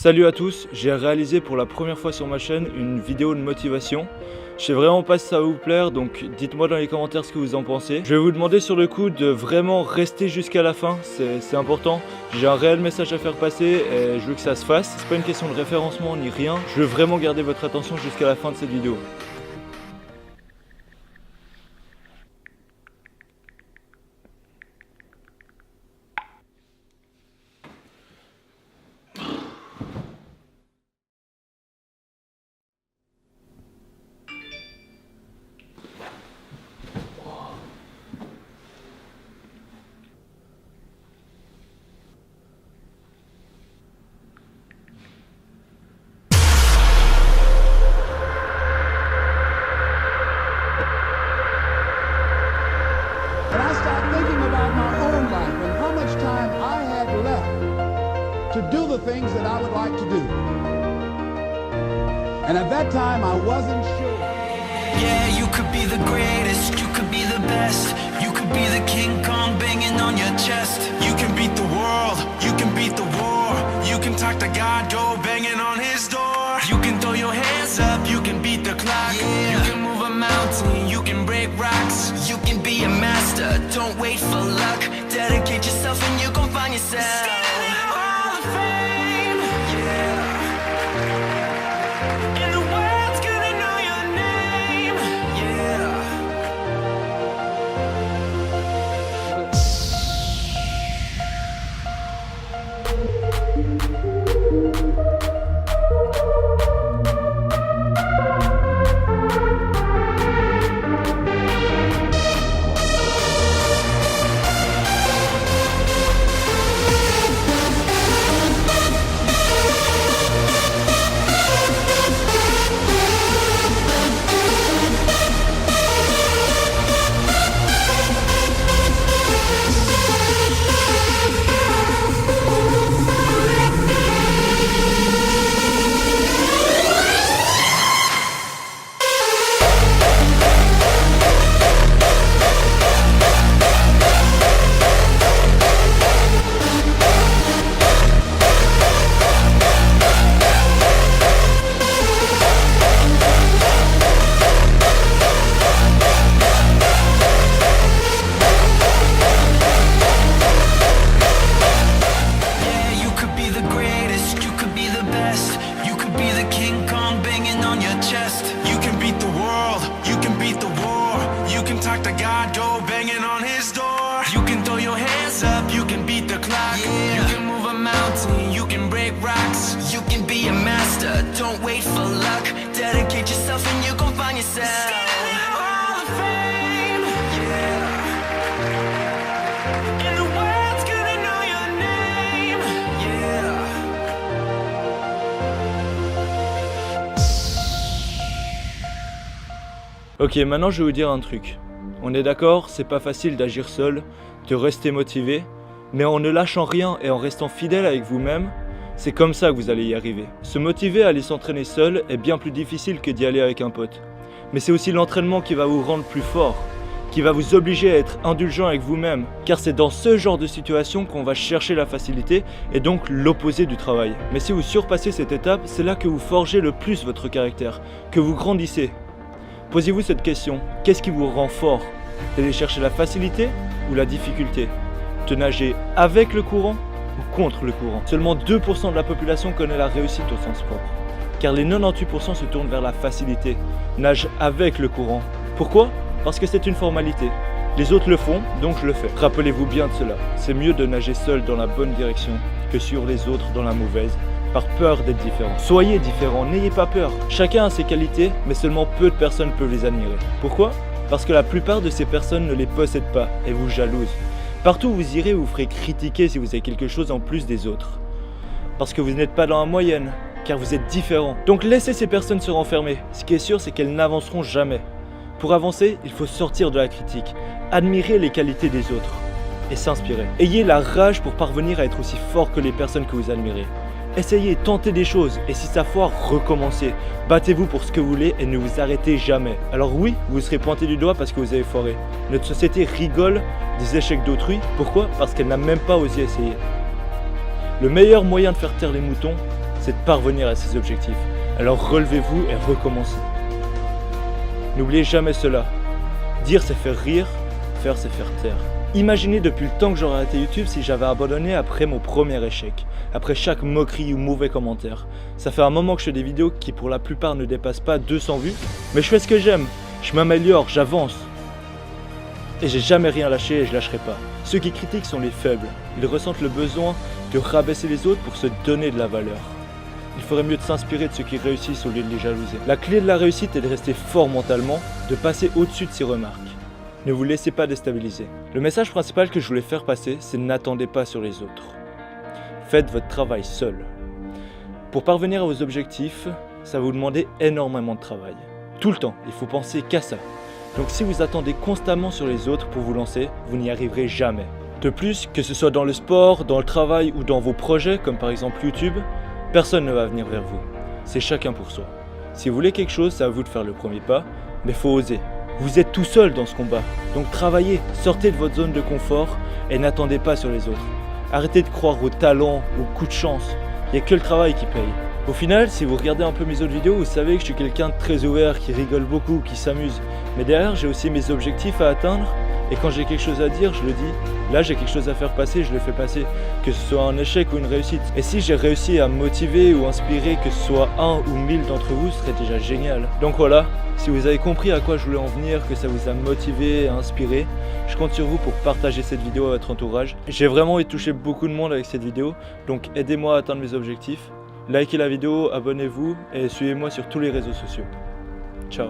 Salut à tous, j'ai réalisé pour la première fois sur ma chaîne une vidéo de motivation. Je sais vraiment pas si ça va vous plaire, donc dites-moi dans les commentaires ce que vous en pensez. Je vais vous demander sur le coup de vraiment rester jusqu'à la fin, c'est important. J'ai un réel message à faire passer et je veux que ça se fasse. C'est pas une question de référencement ni rien, je veux vraiment garder votre attention jusqu'à la fin de cette vidéo. And I started thinking about my own life and how much time I had left to do the things that I would like to do. And at that time, I wasn't sure. Yeah, you could be the greatest, you could be the best. You could be the King Kong banging on your chest. You can beat the world, you can beat the war. You can talk to God, go banging on his door. You can throw your hands up, you can beat the clock. You can move a mountain, you can break rocks. You can be a master, don't wait for luck. Dedicate yourself and you gon' find yourself. Standing in the Hall of Fame, yeah. And the world's gonna know your name, yeah. Talk to God, go banging on his door. You can throw your hands up, you can beat the clock. You can move a mountain, you can break rocks. You can be a master, don't wait for luck. Dedicate yourself and you gon' find yourself. Standing in the Hall of Fame, yeah. And the world's gonna know your name, yeah. Ok, maintenant je vais vous dire un truc. On est d'accord, c'est pas facile d'agir seul, de rester motivé, mais en ne lâchant rien et en restant fidèle avec vous-même, c'est comme ça que vous allez y arriver. Se motiver à aller s'entraîner seul est bien plus difficile que d'y aller avec un pote. Mais c'est aussi l'entraînement qui va vous rendre plus fort, qui va vous obliger à être indulgent avec vous-même, car c'est dans ce genre de situation qu'on va chercher la facilité et donc l'opposé du travail. Mais si vous surpassez cette étape, c'est là que vous forgez le plus votre caractère, que vous grandissez. Posez-vous cette question, qu'est-ce qui vous rend fort? D'aller chercher la facilité ou la difficulté? De nager avec le courant ou contre le courant? Seulement 2% de la population connaît la réussite au sens propre, car les 98% se tournent vers la facilité, nagent avec le courant. Pourquoi? Parce que c'est une formalité. Les autres le font, donc je le fais. Rappelez-vous bien de cela, c'est mieux de nager seul dans la bonne direction que sur les autres dans la mauvaise, par peur d'être différent. Soyez différent, n'ayez pas peur. Chacun a ses qualités, mais seulement peu de personnes peuvent les admirer. Pourquoi? Parce que la plupart de ces personnes ne les possèdent pas et vous jalousent. Partout où vous irez, vous ferez critiquer si vous avez quelque chose en plus des autres. Parce que vous n'êtes pas dans la moyenne, car vous êtes différent. Donc laissez ces personnes se renfermer. Ce qui est sûr, c'est qu'elles n'avanceront jamais. Pour avancer, il faut sortir de la critique, admirer les qualités des autres et s'inspirer. Ayez la rage pour parvenir à être aussi fort que les personnes que vous admirez. Essayez, tentez des choses et si ça foire, recommencez. Battez-vous pour ce que vous voulez et ne vous arrêtez jamais. Alors oui, vous serez pointé du doigt parce que vous avez foiré. Notre société rigole des échecs d'autrui. Pourquoi? Parce qu'elle n'a même pas osé essayer. Le meilleur moyen de faire taire les moutons, c'est de parvenir à ses objectifs. Alors relevez-vous et recommencez. N'oubliez jamais cela. Dire c'est faire rire, faire c'est faire taire. Imaginez depuis le temps que j'aurais arrêté YouTube si j'avais abandonné après mon premier échec, après chaque moquerie ou mauvais commentaire. Ça fait un moment que je fais des vidéos qui pour la plupart ne dépassent pas 200 vues, mais je fais ce que j'aime, je m'améliore, j'avance. Et j'ai jamais rien lâché et je lâcherai pas. Ceux qui critiquent sont les faibles. Ils ressentent le besoin de rabaisser les autres pour se donner de la valeur. Il ferait mieux de s'inspirer de ceux qui réussissent au lieu de les jalouser. La clé de la réussite est de rester fort mentalement, de passer au-dessus de ces remarques. Ne vous laissez pas déstabiliser. Le message principal que je voulais faire passer, c'est n'attendez pas sur les autres. Faites votre travail seul. Pour parvenir à vos objectifs, ça va vous demander énormément de travail. Tout le temps, il faut penser qu'à ça. Donc si vous attendez constamment sur les autres pour vous lancer, vous n'y arriverez jamais. De plus, que ce soit dans le sport, dans le travail ou dans vos projets, comme par exemple YouTube, personne ne va venir vers vous. C'est chacun pour soi. Si vous voulez quelque chose, c'est à vous de faire le premier pas, mais faut oser. Vous êtes tout seul dans ce combat, donc travaillez, sortez de votre zone de confort et n'attendez pas sur les autres. Arrêtez de croire au talent, au coup de chance, il n'y a que le travail qui paye. Au final, si vous regardez un peu mes autres vidéos, vous savez que je suis quelqu'un de très ouvert, qui rigole beaucoup, qui s'amuse. Mais derrière, j'ai aussi mes objectifs à atteindre, et quand j'ai quelque chose à dire, je le dis. Là, j'ai quelque chose à faire passer, je le fais passer, que ce soit un échec ou une réussite. Et si j'ai réussi à motiver ou inspirer, que ce soit 1 ou 1000 d'entre vous, ce serait déjà génial. Donc voilà, si vous avez compris à quoi je voulais en venir, que ça vous a motivé et inspiré, je compte sur vous pour partager cette vidéo à votre entourage. J'ai vraiment envie de toucher beaucoup de monde avec cette vidéo, donc aidez-moi à atteindre mes objectifs. Likez la vidéo, abonnez-vous et suivez-moi sur tous les réseaux sociaux. Ciao.